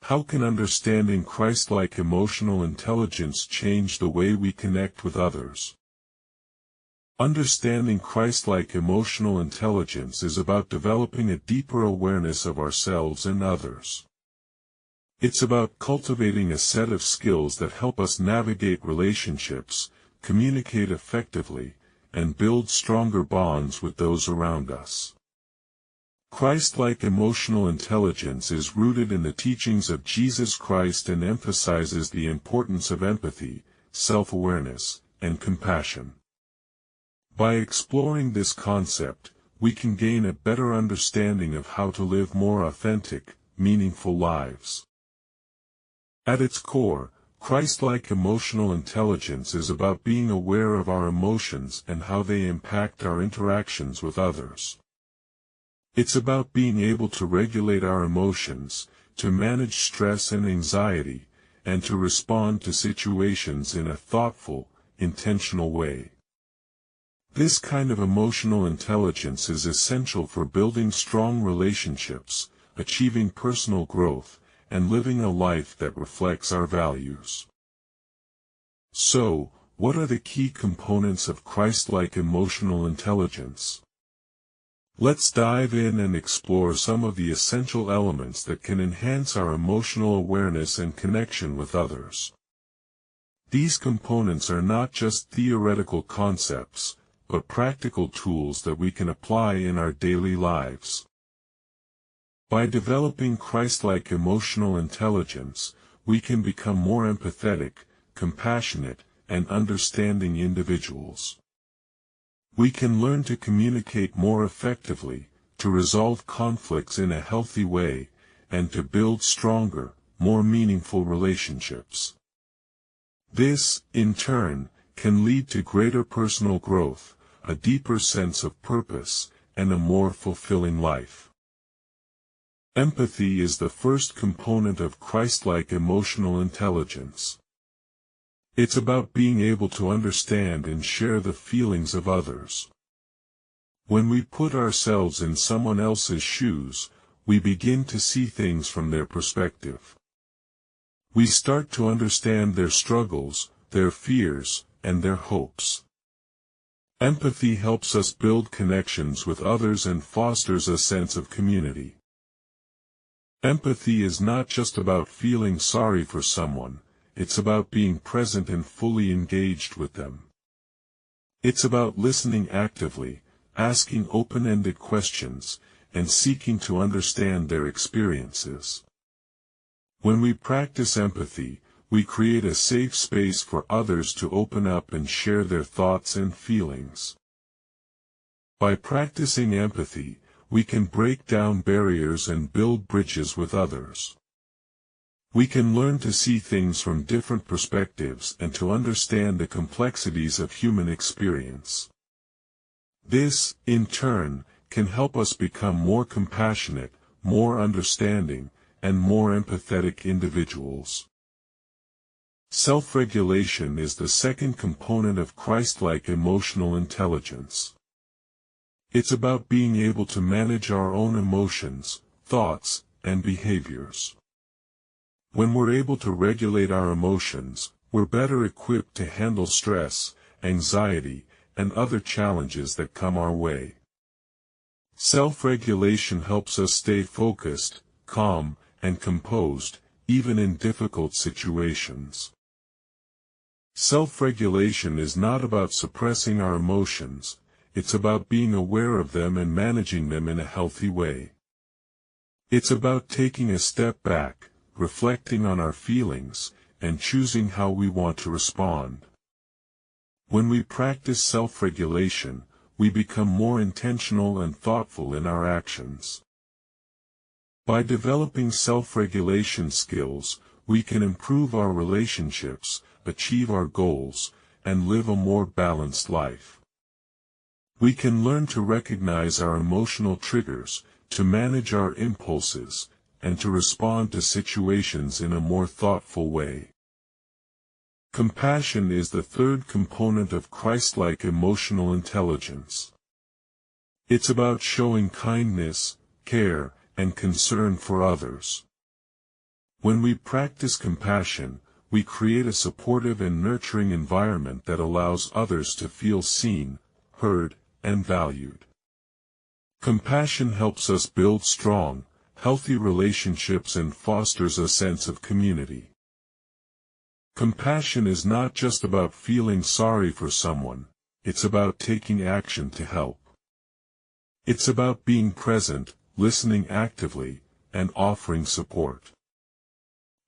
How can understanding Christ-like emotional intelligence change the way we connect with others? Understanding Christ-like emotional intelligence is about developing a deeper awareness of ourselves and others. It's about cultivating a set of skills that help us navigate relationships, communicate effectively, and build stronger bonds with those around us. Christ-like emotional intelligence is rooted in the teachings of Jesus Christ and emphasizes the importance of empathy, self-awareness, and compassion. By exploring this concept, we can gain a better understanding of how to live more authentic, meaningful lives. At its core, Christ-like emotional intelligence is about being aware of our emotions and how they impact our interactions with others. It's about being able to regulate our emotions, to manage stress and anxiety, and to respond to situations in a thoughtful, intentional way. This kind of emotional intelligence is essential for building strong relationships, achieving personal growth, and living a life that reflects our values. So, what are the key components of Christ-like emotional intelligence? Let's dive in and explore some of the essential elements that can enhance our emotional awareness and connection with others. These components are not just theoretical concepts, but practical tools that we can apply in our daily lives. By developing Christ-like emotional intelligence, we can become more empathetic, compassionate, and understanding individuals. We can learn to communicate more effectively, to resolve conflicts in a healthy way, and to build stronger, more meaningful relationships. This, in turn, can lead to greater personal growth, a deeper sense of purpose, and a more fulfilling life. Empathy is the first component of Christ-like emotional intelligence. It's about being able to understand and share the feelings of others. When we put ourselves in someone else's shoes, we begin to see things from their perspective. We start to understand their struggles, their fears, and their hopes. Empathy helps us build connections with others and fosters a sense of community. Empathy is not just about feeling sorry for someone, it's about being present and fully engaged with them. It's about listening actively, asking open-ended questions, and seeking to understand their experiences. When we practice empathy, we create a safe space for others to open up and share their thoughts and feelings. By practicing empathy, we can break down barriers and build bridges with others. We can learn to see things from different perspectives and to understand the complexities of human experience. This, in turn, can help us become more compassionate, more understanding, and more empathetic individuals. Self-regulation is the second component of Christ-like emotional intelligence. It's about being able to manage our own emotions, thoughts, and behaviors. When we're able to regulate our emotions, we're better equipped to handle stress, anxiety, and other challenges that come our way. Self-regulation helps us stay focused, calm, and composed, even in difficult situations. Self-regulation is not about suppressing our emotions, it's about being aware of them and managing them in a healthy way. It's about taking a step back, reflecting on our feelings, and choosing how we want to respond. When we practice self-regulation, we become more intentional and thoughtful in our actions. By developing self-regulation skills, we can improve our relationships, achieve our goals, and live a more balanced life. We can learn to recognize our emotional triggers, to manage our impulses, and to respond to situations in a more thoughtful way. Compassion is the third component of Christ-like emotional intelligence. It's about showing kindness, care, and concern for others. When we practice compassion, we create a supportive and nurturing environment that allows others to feel seen, heard, and valued. Compassion helps us build strong, healthy relationships and fosters a sense of community. Compassion is not just about feeling sorry for someone, it's about taking action to help. It's about being present, listening actively, and offering support.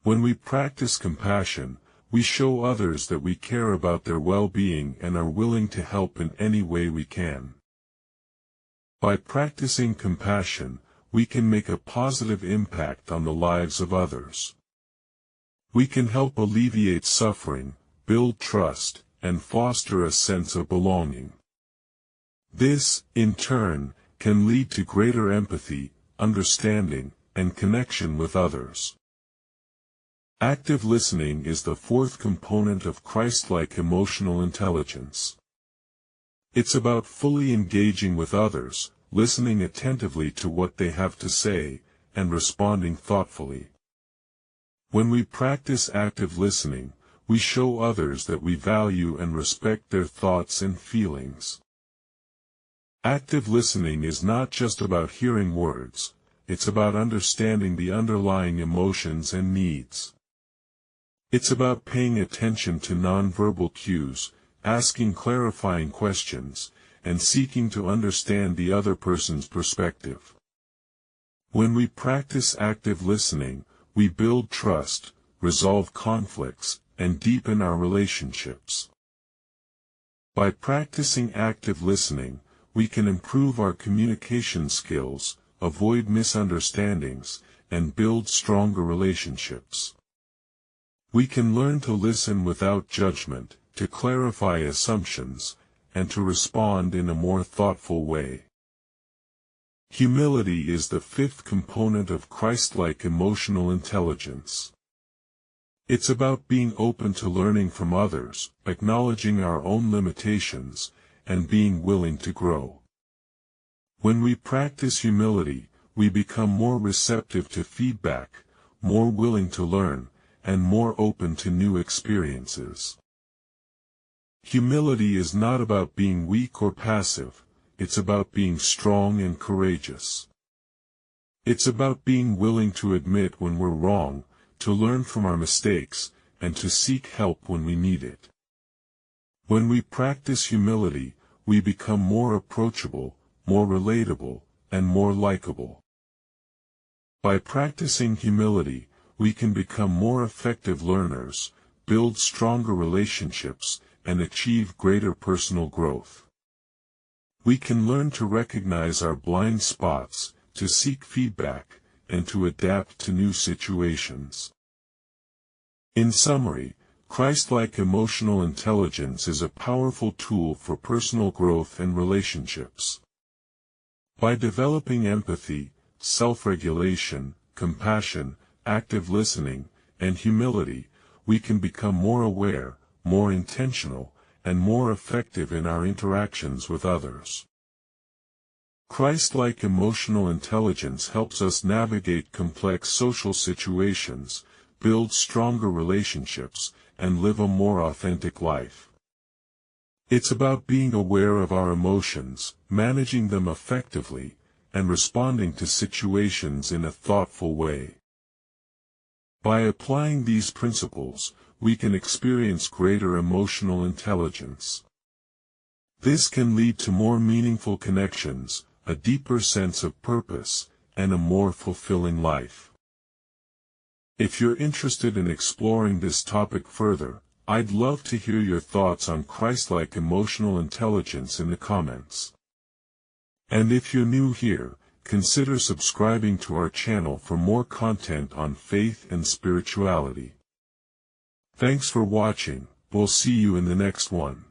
When we practice compassion, we show others that we care about their well-being and are willing to help in any way we can. By practicing compassion, we can make a positive impact on the lives of others. We can help alleviate suffering, build trust, and foster a sense of belonging. This, in turn, can lead to greater empathy, understanding, and connection with others. Active listening is the fourth component of Christ-like emotional intelligence. It's about fully engaging with others, listening attentively to what they have to say, and responding thoughtfully. When we practice active listening, we show others that we value and respect their thoughts and feelings. Active listening is not just about hearing words, it's about understanding the underlying emotions and needs. It's about paying attention to nonverbal cues, asking clarifying questions, and seeking to understand the other person's perspective. When we practice active listening, we build trust, resolve conflicts, and deepen our relationships. By practicing active listening, we can improve our communication skills, avoid misunderstandings, and build stronger relationships. We can learn to listen without judgment, to clarify assumptions, and to respond in a more thoughtful way. Humility is the fifth component of Christ-like emotional intelligence. It's about being open to learning from others, acknowledging our own limitations, and being willing to grow. When we practice humility, we become more receptive to feedback, more willing to learn, and more open to new experiences. Humility is not about being weak or passive, it's about being strong and courageous. It's about being willing to admit when we're wrong, to learn from our mistakes, and to seek help when we need it. When we practice humility, we become more approachable, more relatable, and more likable. By practicing humility, we can become more effective learners, build stronger relationships, and achieve greater personal growth. We can learn to recognize our blind spots, to seek feedback, and to adapt to new situations. In summary, Christ-like emotional intelligence is a powerful tool for personal growth and relationships. By developing empathy, self-regulation, compassion, active listening, and humility, we can become more aware, more intentional, and more effective in our interactions with others. Christ-like emotional intelligence helps us navigate complex social situations, build stronger relationships, and live a more authentic life. It's about being aware of our emotions, managing them effectively, and responding to situations in a thoughtful way. By applying these principles, we can experience greater emotional intelligence. This can lead to more meaningful connections, a deeper sense of purpose, and a more fulfilling life. If you're interested in exploring this topic further, I'd love to hear your thoughts on Christ-like emotional intelligence in the comments. And if you're new here, consider subscribing to our channel for more content on faith and spirituality. Thanks for watching, we'll see you in the next one.